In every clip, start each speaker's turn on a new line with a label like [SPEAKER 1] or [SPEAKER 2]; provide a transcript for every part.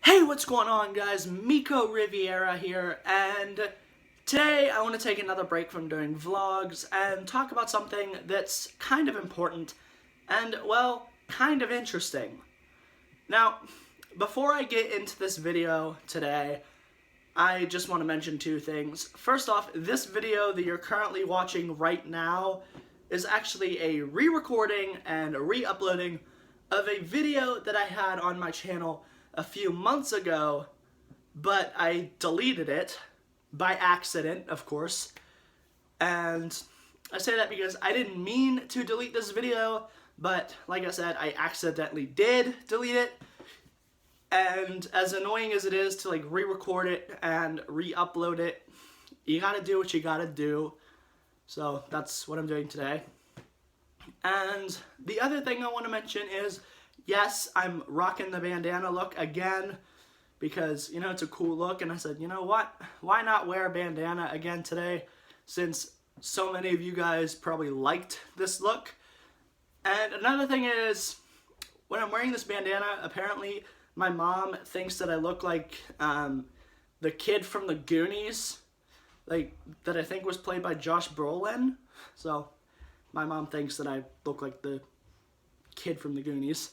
[SPEAKER 1] Hey, what's going on, guys? Miko Riviera here, and today I want to take another break from doing vlogs and talk about something that's kind of important and, well, kind of interesting. Now, before I get into this video today, I just want to mention two things. First off, this video that you're currently watching right now is actually a re-recording and re-uploading of a video that I had on my channel a few months ago, but I deleted it by accident, of course. And I say that because I didn't mean to delete this video, but like I said, I accidentally did delete it. And as annoying as it is to like re-record it and re-upload it, you gotta do what you gotta do. So that's what I'm doing today. And the other thing I want to mention is, yes, I'm rocking the bandana look again because, you know, it's a cool look. And I said, you know what? Why not wear a bandana again today since so many of you guys probably liked this look? And another thing is, when I'm wearing this bandana, apparently my mom thinks that I look like the kid from the Goonies, like that I think was played by Josh Brolin. So my mom thinks that I look like the kid from the Goonies.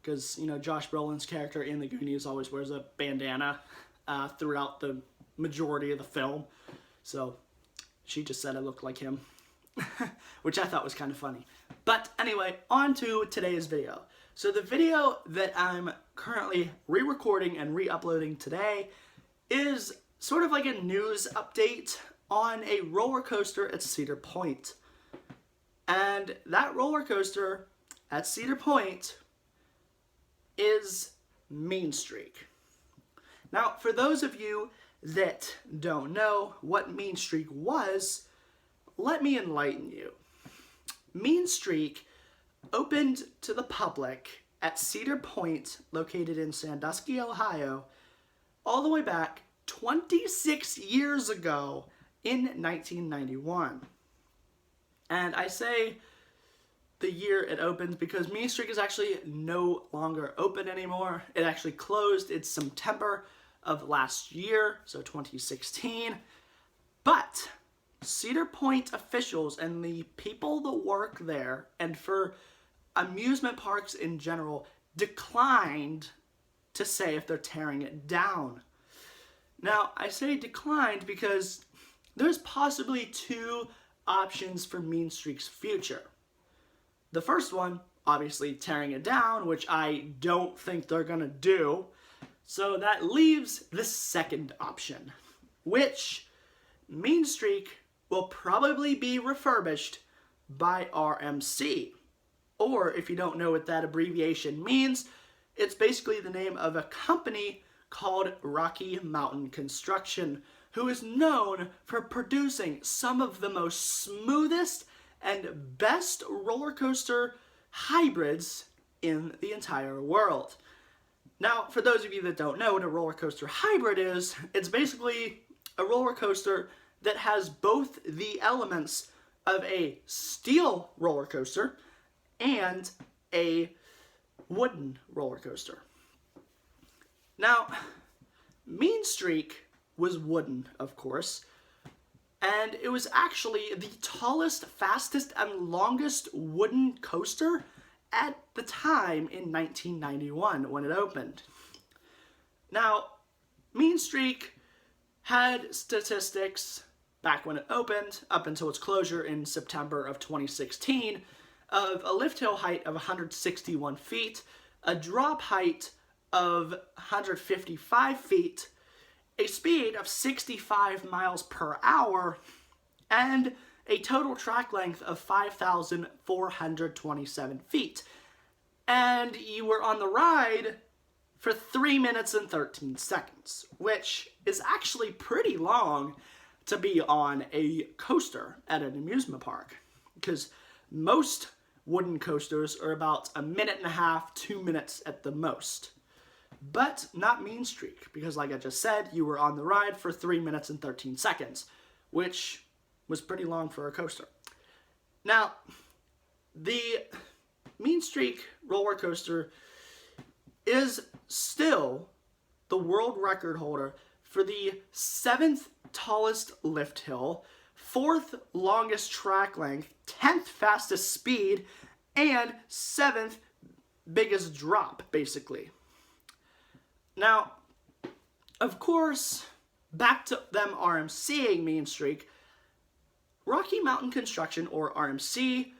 [SPEAKER 1] Because, you know, Josh Brolin's character in the Goonies always wears a bandana throughout the majority of the film. So she just said I look like him, which I thought was kind of funny. But anyway, on to today's video. So the video that I'm currently re-recording and re-uploading today is sort of like a news update on a roller coaster at Cedar Point. And that roller coaster at Cedar Point is Mean Streak. Now, for those of you that don't know what Mean Streak was, let me enlighten you. Mean Streak opened to the public at Cedar Point, located in Sandusky, Ohio, all the way back 26 years ago in 1991. And I say the year it opened because Mean Streak is actually no longer open anymore. It actually closed in September of last year, so 2016. But Cedar Point officials and the people that work there, and for amusement parks in general, declined to say if they're tearing it down. Now, I say declined because there's possibly two options for Mean Streak's future. The first one, obviously tearing it down, which I don't think they're gonna do. So that leaves the second option, which Mean Streak will probably be refurbished by RMC. Or if you don't know what that abbreviation means, it's basically the name of a company called Rocky Mountain Construction, who is known for producing some of the most smoothest and best roller coaster hybrids in the entire world. Now, for those of you that don't know what a roller coaster hybrid is, it's basically a roller coaster that has both the elements of a steel roller coaster and a wooden roller coaster. Now, Mean Streak was wooden, of course, and it was actually the tallest, fastest, and longest wooden coaster at the time in 1991 when it opened. Now, Mean Streak had statistics back when it opened, up until its closure in September of 2016, of a lift hill height of 161 feet, a drop height of 155 feet, a speed of 65 miles per hour, and a total track length of 5,427 feet. And you were on the ride for 3 minutes and 13 seconds, which is actually pretty long to be on a coaster at an amusement park, because most wooden coasters are about a minute and a half, 2 minutes at the most. But not Mean Streak, because like I just said, you were on the ride for 3 minutes and 13 seconds, which was pretty long for a coaster. Now, the Mean Streak roller coaster is still the the world record holder for the 7th tallest lift hill, 4th longest track length, 10th fastest speed, and 7th biggest drop, basically. Now, of course, back to them RMCing Mean Streak, Rocky Mountain Construction, or RMC,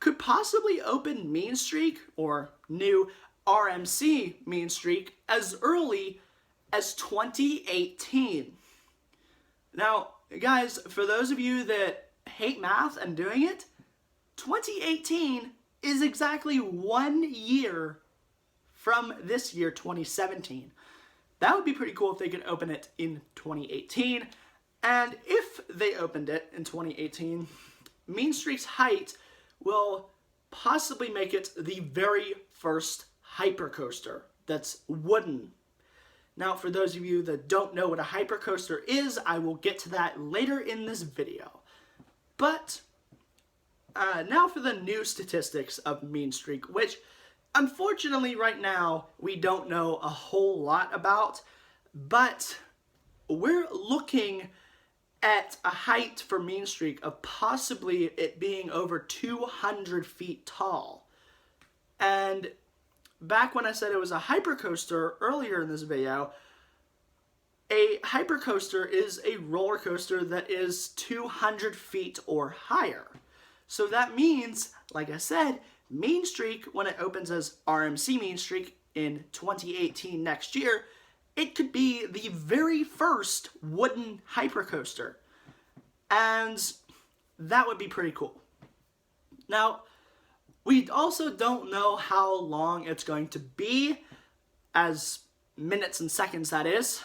[SPEAKER 1] could possibly open Mean Streak, or new Rmc Mean Streak, as early as 2018. Now, guys, for those of you that hate math and doing it, 2018 is exactly 1 year from this year, 2017. That would be pretty cool if they could open it in 2018. And if they opened it in 2018, Mean Streak's height will possibly make it the very first hypercoaster that's wooden. Now, for those of you that don't know what a hypercoaster is, I will get to that later in this video. But now for the new statistics of Mean Streak, which unfortunately right now we don't know a whole lot about, but we're looking at a height for Mean Streak of possibly it being over 200 feet tall. And back when I said it was a hypercoaster earlier in this video, a hypercoaster is a roller coaster that is 200 feet or higher. So that means, like I said, Mean Streak, when it opens as RMC Mean Streak in 2018 next year, it could be the very first wooden hypercoaster. And that would be pretty cool. Now, we also don't know how long it's going to be, as minutes and seconds that is,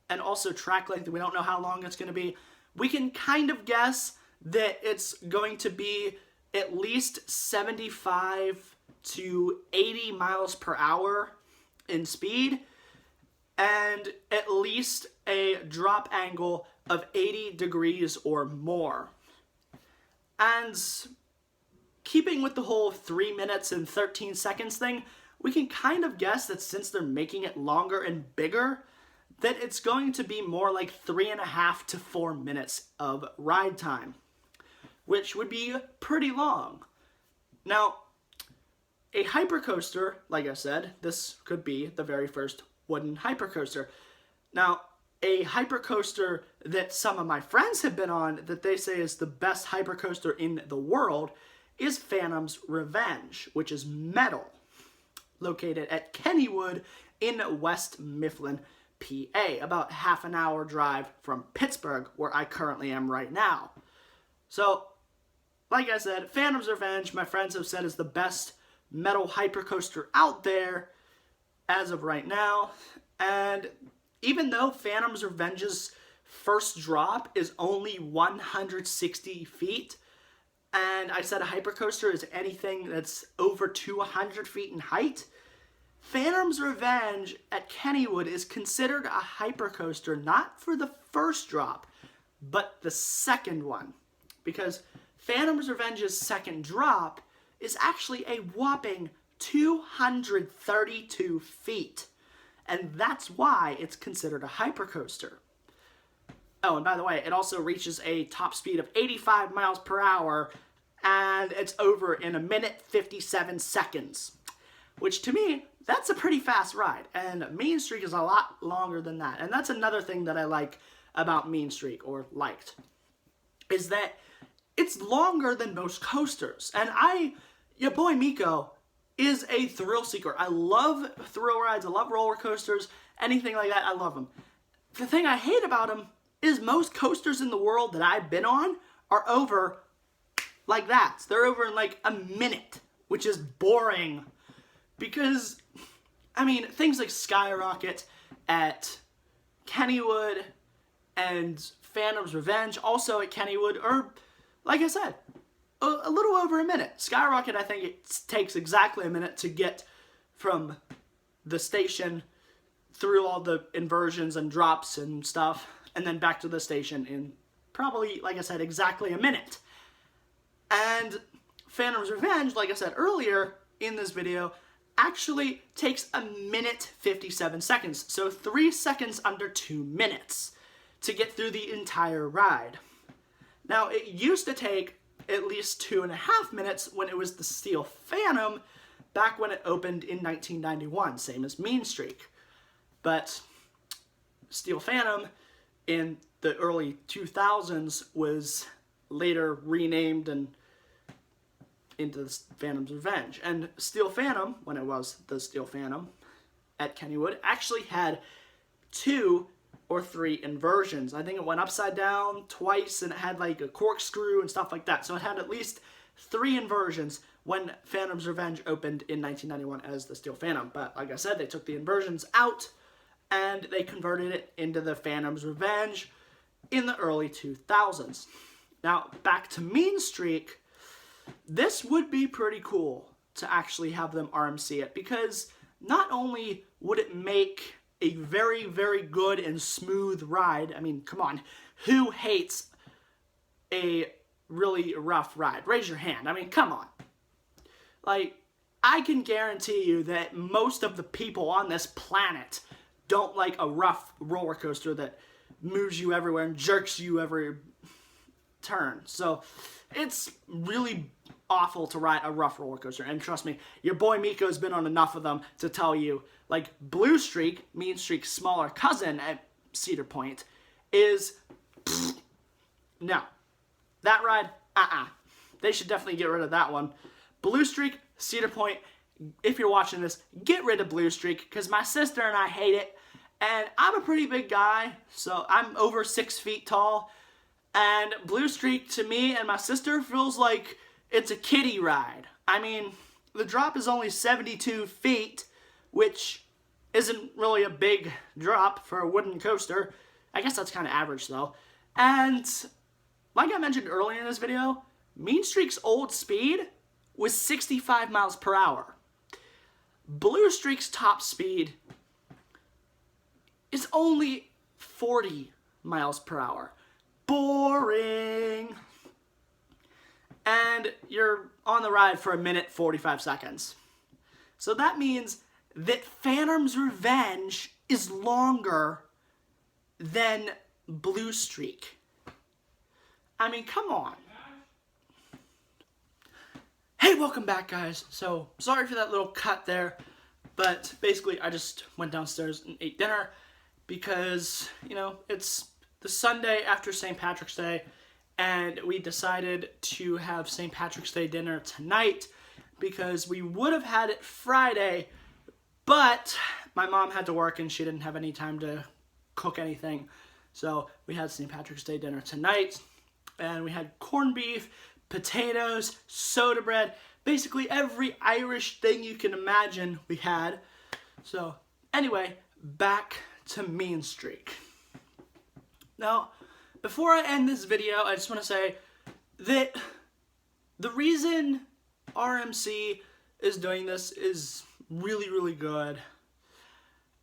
[SPEAKER 1] and also track length, we don't know how long it's going to be. We can kind of guess that it's going to be at least 75 to 80 miles per hour in speed, and at least a drop angle of 80 degrees or more. And keeping with the whole 3 minutes and 13 seconds thing, we can kind of guess that since they're making it longer and bigger, that it's going to be more like 3.5 to 4 minutes of ride time, which would be pretty long. Now, a hypercoaster, like I said, this could be the very first wooden hypercoaster. Now, a hypercoaster that some of my friends have been on that they say is the best hypercoaster in the world is Phantom's Revenge, which is metal, located at Kennywood in West Mifflin, PA, about half an hour drive from Pittsburgh, where I currently am right now. So, like I said, Phantom's Revenge, my friends have said, is the best metal hypercoaster out there as of right now. And even though Phantom's Revenge's first drop is only 160 feet, and I said a hypercoaster is anything that's over 200 feet in height, Phantom's Revenge at Kennywood is considered a hypercoaster not for the first drop, but the second one. Because Phantom's Revenge's second drop is actually a whopping 232 feet. And that's why it's considered a hypercoaster. Oh, and by the way, it also reaches a top speed of 85 miles per hour, and it's over in 1 minute 57 seconds. Which to me, that's a pretty fast ride. And Mean Streak is a lot longer than that. And that's another thing that I like about Mean Streak, or liked, is that it's longer than most coasters. And your boy Miko is a thrill seeker. I love thrill rides, I love roller coasters, anything like that, I love them. The thing I hate about them is most coasters in the world that I've been on are over like that. They're over in like a minute, which is boring. Because, I mean, things like Skyrocket at Kennywood and Phantom's Revenge, also at Kennywood, are, like I said, a little over a minute. Skyrocket, I think it takes exactly a minute to get from the station through all the inversions and drops and stuff, and then back to the station in probably, like I said, exactly a minute. And Phantom's Revenge, like I said earlier in this video, actually takes 1:57 seconds, so 3 seconds under 2 minutes to get through the entire ride. Now, it used to take at least 2.5 minutes when it was the Steel Phantom, back when it opened in 1991, same as Mean Streak. But Steel Phantom in the early 2000s was later renamed and into the Phantom's Revenge. And Steel Phantom, when it was the Steel Phantom at Kennywood, actually had 2 or 3 inversions. I think it went upside down twice, and it had like a corkscrew and stuff like that. So it had at least 3 inversions when Phantom's Revenge opened in 1991 as the Steel Phantom. But like I said, they took the inversions out and they converted it into the Phantom's Revenge in the early 2000s. Now, back to Mean Streak. This would be pretty cool to actually have them RMC it, because not only would it make a very, very good and smooth ride. I mean, come on. Who hates a really rough ride? Raise your hand. I mean, come on. Like, I can guarantee you that most of the people on this planet don't like a rough roller coaster that moves you everywhere and jerks you every turn. So, it's really awful to ride a rough roller coaster. And trust me, your boy Miko's been on enough of them to tell you, like, Blue Streak, Mean Streak's smaller cousin at Cedar Point, is no. That ride, They should definitely get rid of that one. Blue Streak, Cedar Point, if you're watching this, get rid of Blue Streak, because my sister and I hate it. And I'm a pretty big guy, so I'm over 6 feet tall. And Blue Streak, to me and my sister, feels like it's a kiddie ride. I mean, the drop is only 72 feet, which isn't really a big drop for a wooden coaster. I guess that's kind of average, though. And like I mentioned earlier in this video, Mean Streak's old speed was 65 miles per hour. Blue Streak's top speed is only 40 miles per hour. Boring. And you're on the ride for 1:45 seconds. So that means that Phantom's Revenge is longer than Blue Streak. I mean, come on. Hey, welcome back, guys. So, sorry for that little cut there, but basically I just went downstairs and ate dinner because, you know, it's the Sunday after St. Patrick's Day, and we decided to have St. Patrick's Day dinner tonight because we would have had it Friday, but my mom had to work and she didn't have any time to cook anything. So we had St. Patrick's Day dinner tonight, and we had corned beef, potatoes, soda bread, basically every Irish thing you can imagine we had. So anyway, back to Mean Streak. Now, before I end this video, I just want to say that the reason RMC is doing this is really, really good.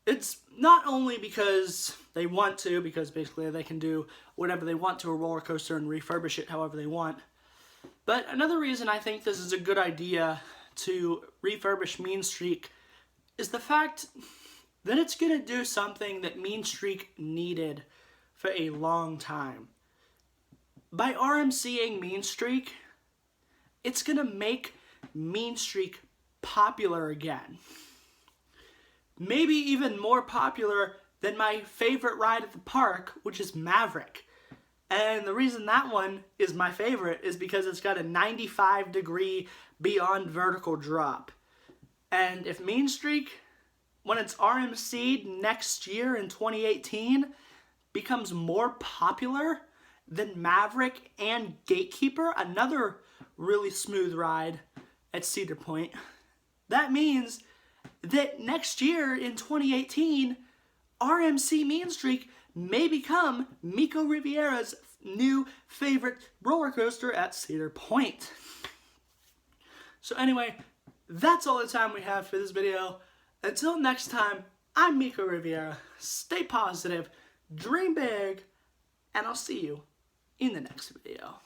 [SPEAKER 1] It's not only because they want to, because basically they can do whatever they want to a roller coaster and refurbish it however they want, but another reason I think this is a good idea to refurbish Mean Streak is the fact that it's going to do something that Mean Streak needed for a long time. By RMCing Mean Streak, it's going to make Mean Streak popular again. Maybe even more popular than my favorite ride at the park, which is Maverick. And the reason that one is my favorite is because it's got a 95-degree beyond vertical drop. And if Mean Streak, when it's RMC'd next year in 2018, becomes more popular than Maverick and Gatekeeper, another really smooth ride at Cedar Point, that means that next year in 2018, RMC Mean Streak may become Miko Riviera's new favorite roller coaster at Cedar Point. So anyway, that's all the time we have for this video. Until next time, I'm Miko Riviera. Stay positive, dream big, and I'll see you in the next video.